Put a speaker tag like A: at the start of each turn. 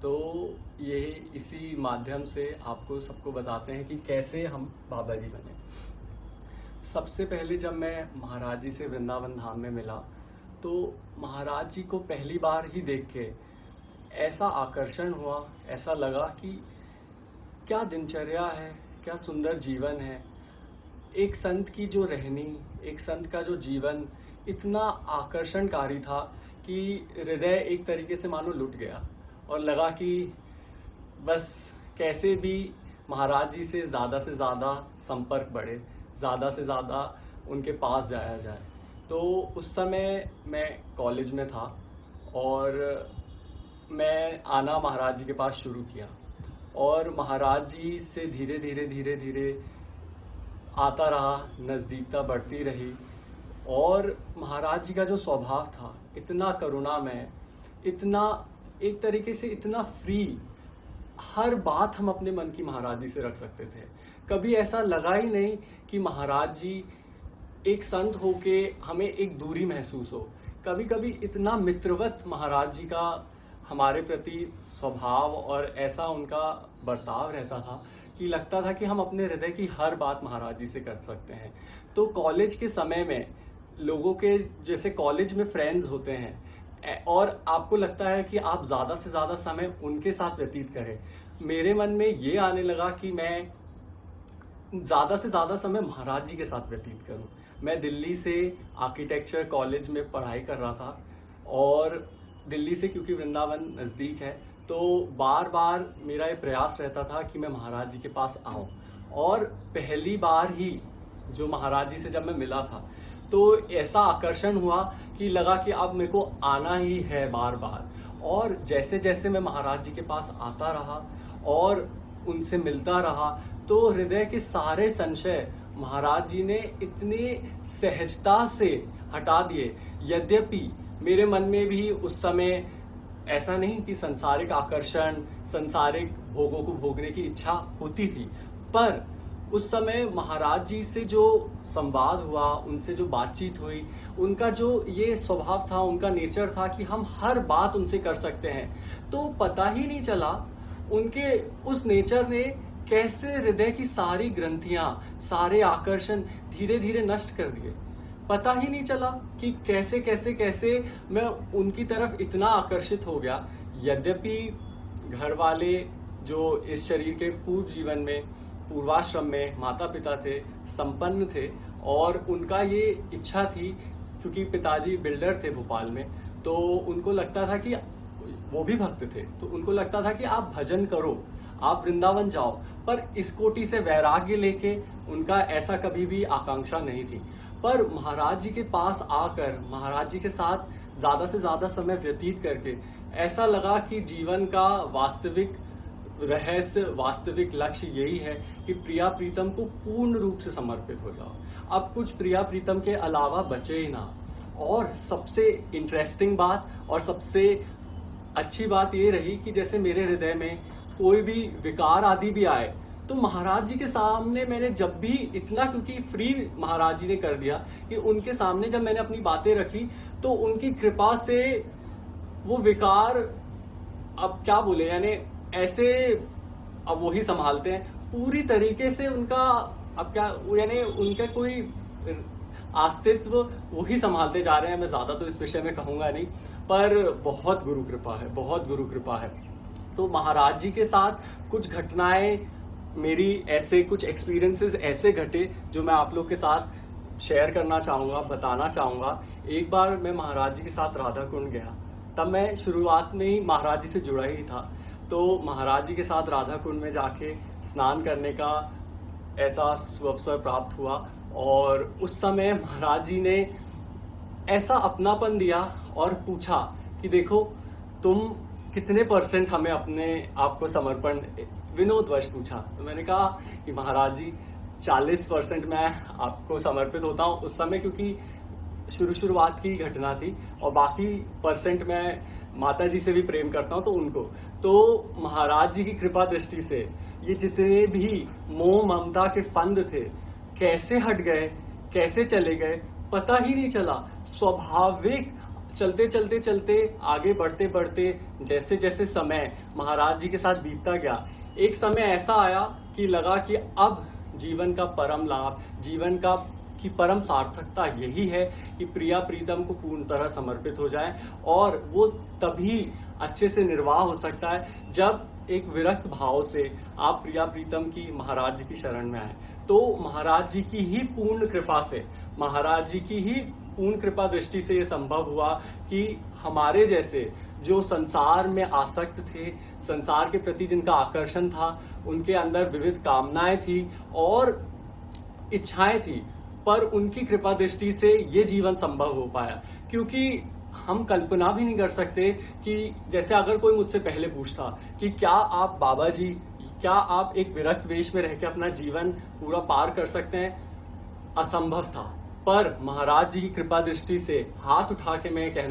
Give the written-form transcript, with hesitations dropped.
A: तो ये इसी माध्यम से आपको सबको बताते हैं कि कैसे हम बाबा जी बने। सबसे पहले जब मैं महाराज जी से वृंदावन धाम में मिला तो महाराज जी को पहली बार ही देख के ऐसा आकर्षण हुआ, ऐसा लगा कि क्या दिनचर्या है, क्या सुंदर जीवन है। एक संत की जो रहनी, एक संत का जो जीवन इतना आकर्षणकारी था कि हृदय एक तरीके से मानो लुट गया और लगा कि बस कैसे भी महाराज जी से ज़्यादा संपर्क बढ़े, ज़्यादा से ज़्यादा उनके पास जाया जाए। तो उस समय मैं कॉलेज में था और मैं आना महाराज जी के पास शुरू किया और महाराज जी से धीरे धीरे आता रहा, नज़दीकता बढ़ती रही। और महाराज जी का जो स्वभाव था इतना करुणामय, इतना एक तरीके से इतना फ्री, हर बात हम अपने मन की महाराज जी से रख सकते थे। कभी ऐसा लगा ही नहीं कि महाराज जी एक संत होके हमें एक दूरी महसूस हो। कभी कभी इतना मित्रवत महाराज जी का हमारे प्रति स्वभाव और ऐसा उनका बर्ताव रहता था कि लगता था कि हम अपने हृदय की हर बात महाराज जी से कर सकते हैं। तो कॉलेज के समय में लोगों के जैसे कॉलेज में फ्रेंड्स होते हैं और आपको लगता है कि आप ज़्यादा से ज़्यादा समय उनके साथ व्यतीत करें। मेरे मन में ये आने लगा कि मैं ज़्यादा से ज़्यादा समय महाराज जी के साथ व्यतीत करूं। मैं दिल्ली से आर्किटेक्चर कॉलेज में पढ़ाई कर रहा था और दिल्ली से क्योंकि वृंदावन नज़दीक है तो बार बार मेरा ये प्रयास रहता था कि मैं महाराज जी के पास आऊं। और पहली बार ही जो महाराज जी से जब मैं मिला था तो ऐसा आकर्षण हुआ कि लगा कि अब मेरे को आना ही है बार बार। और जैसे जैसे मैं महाराज जी के पास आता रहा और उनसे मिलता रहा तो हृदय के सारे संशय महाराज जी ने इतनी सहजता से हटा दिए। यद्यपि मेरे मन में भी उस समय ऐसा नहीं कि सांसारिक आकर्षण, सांसारिक भोगों को भोगने की इच्छा होती थी, पर उस समय महाराज जी से जो संवाद हुआ, उनसे जो बातचीत हुई, उनका जो ये स्वभाव था, उनका नेचर था कि हम हर बात उनसे कर सकते हैं। तो पता ही नहीं चला उनके उस नेचर ने कैसे हृदय की सारी ग्रंथियां, सारे आकर्षण धीरे धीरे नष्ट कर दिए। पता ही नहीं चला कि कैसे मैं उनकी तरफ इतना आकर्षित हो गया। यद्यपि घर वाले जो इस शरीर के पूर्व जीवन में पूर्वाश्रम में माता पिता थे, संपन्न थे और उनका ये इच्छा थी, क्योंकि पिताजी बिल्डर थे भोपाल में, तो उनको लगता था कि वो भी भक्त थे, तो उनको लगता था कि आप भजन करो, आप वृंदावन जाओ। पर इस कोटि से वैराग्य लेके उनका ऐसा कभी भी आकांक्षा नहीं थी। पर महाराज जी के पास आकर, महाराज जी के साथ ज्यादा से ज्यादा समय व्यतीत करके ऐसा लगा कि जीवन का वास्तविक रहस्य, वास्तविक लक्ष्य यही है कि प्रिया प्रीतम को पूर्ण रूप से समर्पित हो जाओ। अब कुछ प्रिया प्रीतम के अलावा बचे ही ना। और सबसे इंटरेस्टिंग बात और सबसे अच्छी बात ये रही कि जैसे मेरे हृदय में कोई भी विकार आदि भी आए तो महाराज जी के सामने मैंने जब भी इतना, क्योंकि फ्री महाराज जी ने कर दिया कि उनके सामने जब मैंने अपनी बातें रखी तो उनकी कृपा से वो विकार, अब क्या बोले, यानी ऐसे अब वही संभालते हैं पूरी तरीके से उनका, अब क्या यानी उनका कोई अस्तित्व वही संभालते जा रहे हैं। मैं ज्यादा तो इस विषय में कहूंगा नहीं, पर बहुत गुरु कृपा है, बहुत गुरु कृपा है। तो महाराज जी के साथ कुछ घटनाएं, मेरी ऐसे कुछ एक्सपीरियंसेस ऐसे घटे जो मैं आप लोग के साथ शेयर करना चाहूंगा, बताना चाहूंगा। एक बार मैं महाराज जी के साथ राधा कुंड गया, तब मैं शुरुआत में ही महाराज जी से जुड़ा ही था। तो महाराज जी के साथ राधा कुंड में जाके स्नान करने का ऐसा सुअवसर प्राप्त हुआ और उस समय महाराज जी ने ऐसा अपनापन दिया और पूछा कि देखो तुम कितने % हमें अपने आप को समर्पण, विनोदवश पूछा। तो मैंने कहा कि महाराज जी 40% मैं आपको समर्पित होता हूँ उस समय, क्योंकि शुरुआत की घटना थी, और बाकी % मैं माता जी से भी प्रेम करता हूँ तो उनको। तो महाराज जी की कृपा दृष्टि से ये जितने भी मोह ममता के फंद थे कैसे हट गए, कैसे चले गए, पता ही नहीं चला। स्वाभाविक चलते चलते चलते आगे बढ़ते बढ़ते जैसे जैसे समय महाराज जी के साथ बीतता गया, एक समय ऐसा आया कि लगा कि अब जीवन का परम लाभ, जीवन का की परम सार्थकता यही है कि प्रिया प्रीतम को पूर्ण तरह समर्पित हो जाए, और वो तभी अच्छे से निर्वाह हो सकता है जब एक विरक्त भाव से आप प्रिया प्रीतम की महाराज जी की शरण में आए। तो महाराज जी की ही पूर्ण कृपा से, महाराज जी की ही पूर्ण कृपा दृष्टि से ये संभव हुआ कि हमारे जैसे जो संसार में आसक्त थे, संसार के प्रति जिनका आकर्षण था, उनके अंदर विविध कामनाएं थी और इच्छाएं थी, पर उनकी कृपा दृष्टि से ये जीवन संभव हो पाया। क्योंकि हम कल्पना भी नहीं कर सकते कि जैसे अगर कोई मुझसे पहले पूछता कि क्या आप बाबा जी, क्या आप एक विरक्त वेश में रह के अपना जीवन पूरा पार कर सकते हैं, असंभव था। पर महाराज जी की कृपा दृष्टि से हाथ उठा के मैं कहना